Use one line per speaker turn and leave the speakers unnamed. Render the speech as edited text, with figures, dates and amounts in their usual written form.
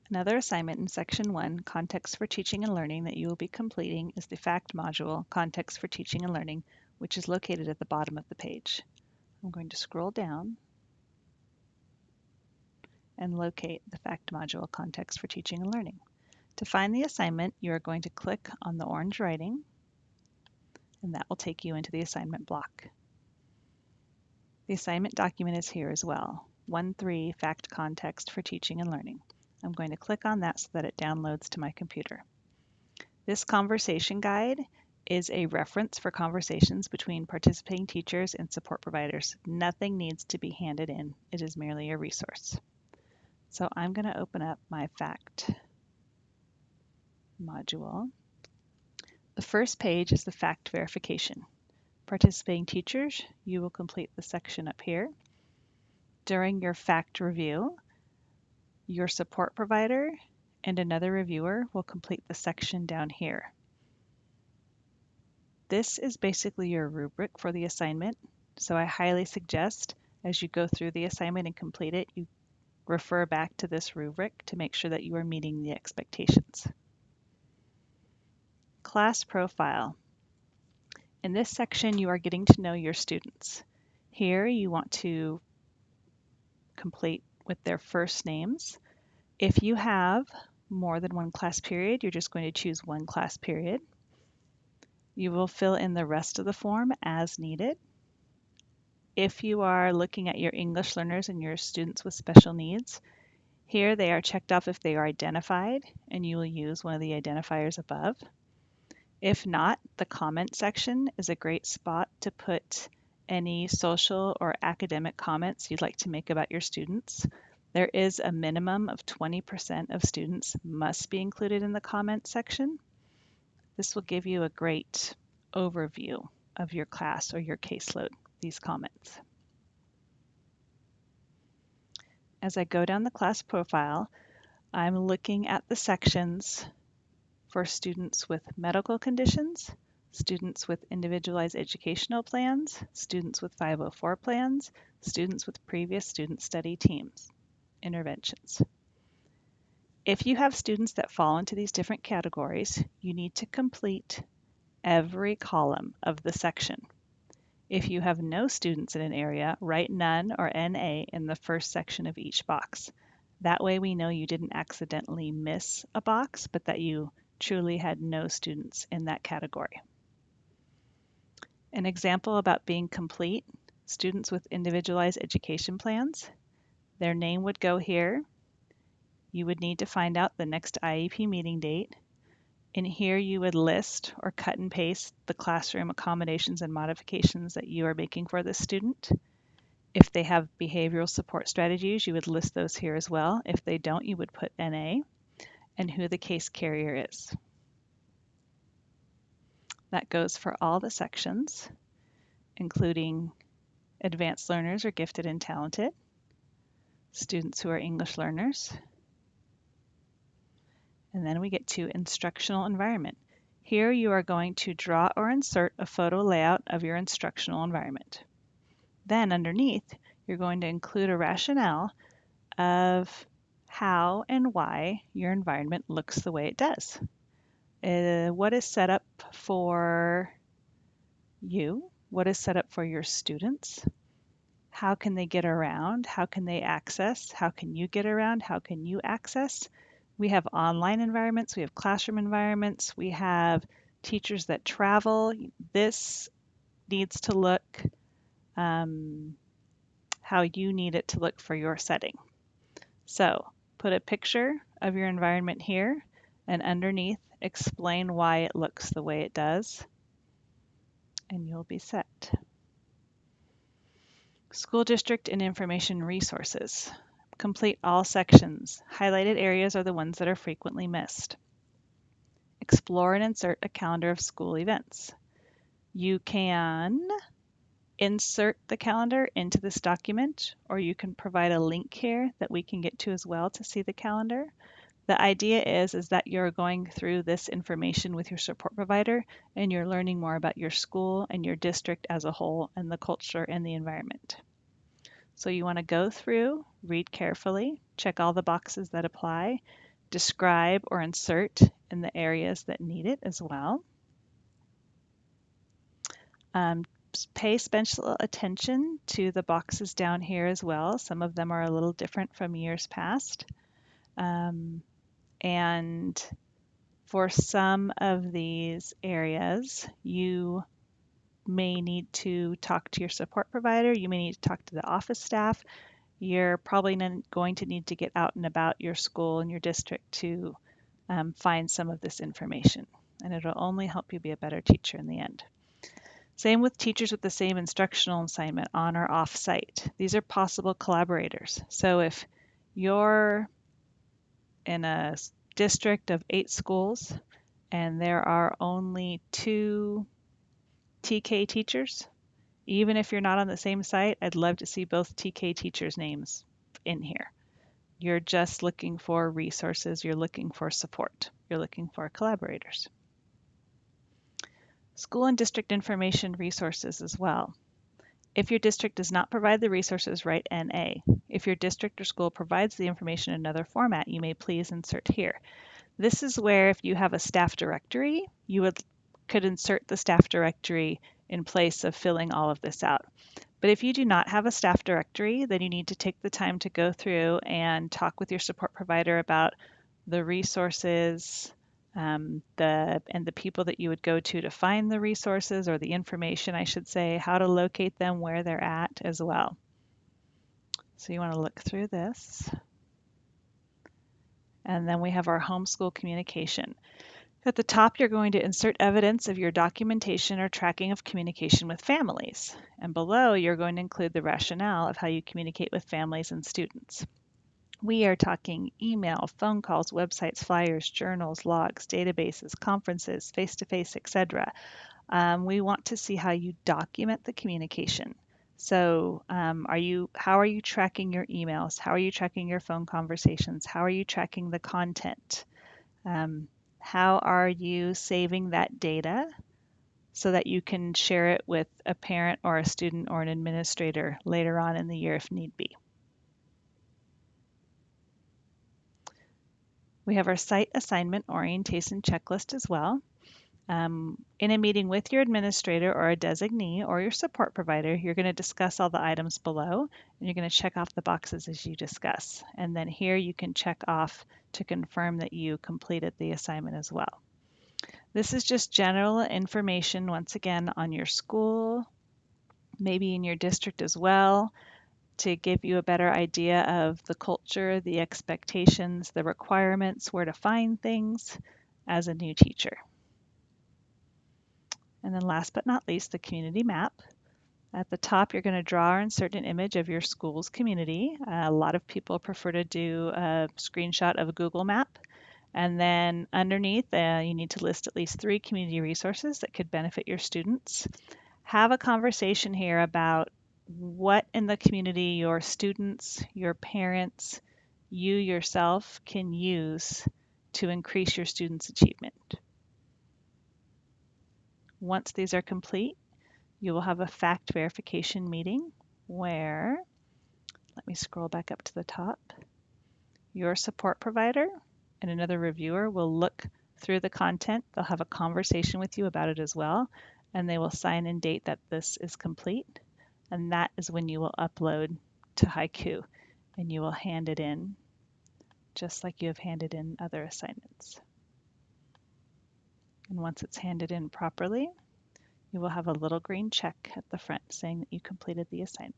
Another assignment in Section 1, Context for Teaching and Learning, that you will be completing is the FACT module, Context for Teaching and Learning, which is located at the bottom of the page. I'm going to scroll down and locate the FACT module, Context for Teaching and Learning. To find the assignment, you are going to click on the orange writing, and that will take you into the assignment block. The assignment document is here as well, 1.3 FACT Context for Teaching and Learning. I'm going to click on that so that it downloads to my computer. This conversation guide is a reference for conversations between participating teachers and support providers. Nothing needs to be handed in. It is merely a resource. So I'm going to open up my FACT module. The first page is the FACT verification. Participating teachers, you will complete the section up here. During your FACT review, your support provider and another reviewer will complete the section down here. This is basically your rubric for the assignment, so I highly suggest as you go through the assignment and complete it, you refer back to this rubric to make sure that you are meeting the expectations. Class profile. In this section, you are getting to know your students. Here, you want to complete with their first names. If you have more than one class period, you're just going to choose one class period. You will fill in the rest of the form as needed. If you are looking at your English learners and your students with special needs, here they are checked off if they are identified, and you will use one of the identifiers above. If not, the comment section is a great spot to put any social or academic comments you'd like to make about your students. There is a minimum of 20% of students must be included in the comment section. This will give you a great overview of your class or your caseload, these comments. As I go down the class profile, I'm looking at the sections for students with medical conditions, students with individualized educational plans, students with 504 plans, students with previous student study teams, interventions. If you have students that fall into these different categories, you need to complete every column of the section. If you have no students in an area, write none or NA in the first section of each box. That way we know you didn't accidentally miss a box, but that you truly had no students in that category. An example about being complete, students with individualized education plans, their name would go here. You would need to find out the next IEP meeting date. In here you would list or cut and paste the classroom accommodations and modifications that you are making for this student. If they have behavioral support strategies, you would list those here as well. If they don't, you would put NA and who the case carrier is. That goes for all the sections, including advanced learners or gifted and talented, students who are English learners, and then we get to instructional environment. Here you are going to draw or insert a photo layout of your instructional environment. Then underneath, you're going to include a rationale of how and why your environment looks the way it does. What is set up for you? What is set up for your students? How can they get around? How can they access? How can you get around? How can you access? We have online environments, we have classroom environments, we have teachers that travel. This needs to look how you need it to look for your setting. So put a picture of your environment here, and underneath explain why it looks the way it does, and you'll be set. School district and information resources. Complete all sections. Highlighted areas are the ones that are frequently missed. Explore and insert a calendar of school events. You can insert the calendar into this document, or you can provide a link here that we can get to as well to see the calendar. The idea is that you're going through this information with your support provider and you're learning more about your school and your district as a whole and the culture and the environment. So you want to go through, read carefully, check all the boxes that apply, describe or insert in the areas that need it as well. Pay special attention to the boxes down here as well. Some of them are a little different from years past. And for some of these areas, you may need to talk to your support provider. You may need to talk to the office staff. You're probably going to need to get out and about your school and your district to find some of this information. And it'll only help you be a better teacher in the end. Same with teachers with the same instructional assignment on or off site. These are possible collaborators. So if you're in a district of 8 schools and there are only 2 TK teachers, even if you're not on the same site, I'd love to see both TK teachers' names in here. You're just looking for resources, you're looking for support, you're looking for collaborators. School and district information resources as well. If your district does not provide the resources, write NA. If your district or school provides the information in another format, you may please insert here. This is where if you have a staff directory, you could insert the staff directory in place of filling all of this out. But if you do not have a staff directory, then you need to take the time to go through and talk with your support provider about the resources, and the people that you would go to find the resources, or the information, I should say, how to locate them, where they're at as well. So you want to look through this. And then we have our homeschool communication. At the top, you're going to insert evidence of your documentation or tracking of communication with families. And below, you're going to include the rationale of how you communicate with families and students. We are talking email, phone calls, websites, flyers, journals, logs, databases, conferences, face-to-face, etc. We want to see how you document the communication. So how are you tracking your emails? How are you tracking your phone conversations? How are you tracking the content? How are you saving that data so that you can share it with a parent or a student or an administrator later on in the year if need be? We have our site assignment orientation checklist as well. In a meeting with your administrator or a designee or your support provider, you're going to discuss all the items below, and you're going to check off the boxes as you discuss. And then here you can check off to confirm that you completed the assignment as well. This is just general information, once again, on your school, maybe in your district as well, to give you a better idea of the culture, the expectations, the requirements, where to find things as a new teacher. And then last but not least, the community map. At the top, you're going to draw or insert an image of your school's community. A lot of people prefer to do a screenshot of a Google map. And then underneath, you need to list at least 3 community resources that could benefit your students. Have a conversation here about what in the community your students, your parents, you yourself can use to increase your students' achievement. Once these are complete, you will have a fact verification meeting where, let me scroll back up to the top, your support provider and another reviewer will look through the content. They'll have a conversation with you about it as well, and they will sign and date that this is complete. And that is when you will upload to Haiku, and you will hand it in just like you have handed in other assignments. And once it's handed in properly, you will have a little green check at the front saying that you completed the assignment.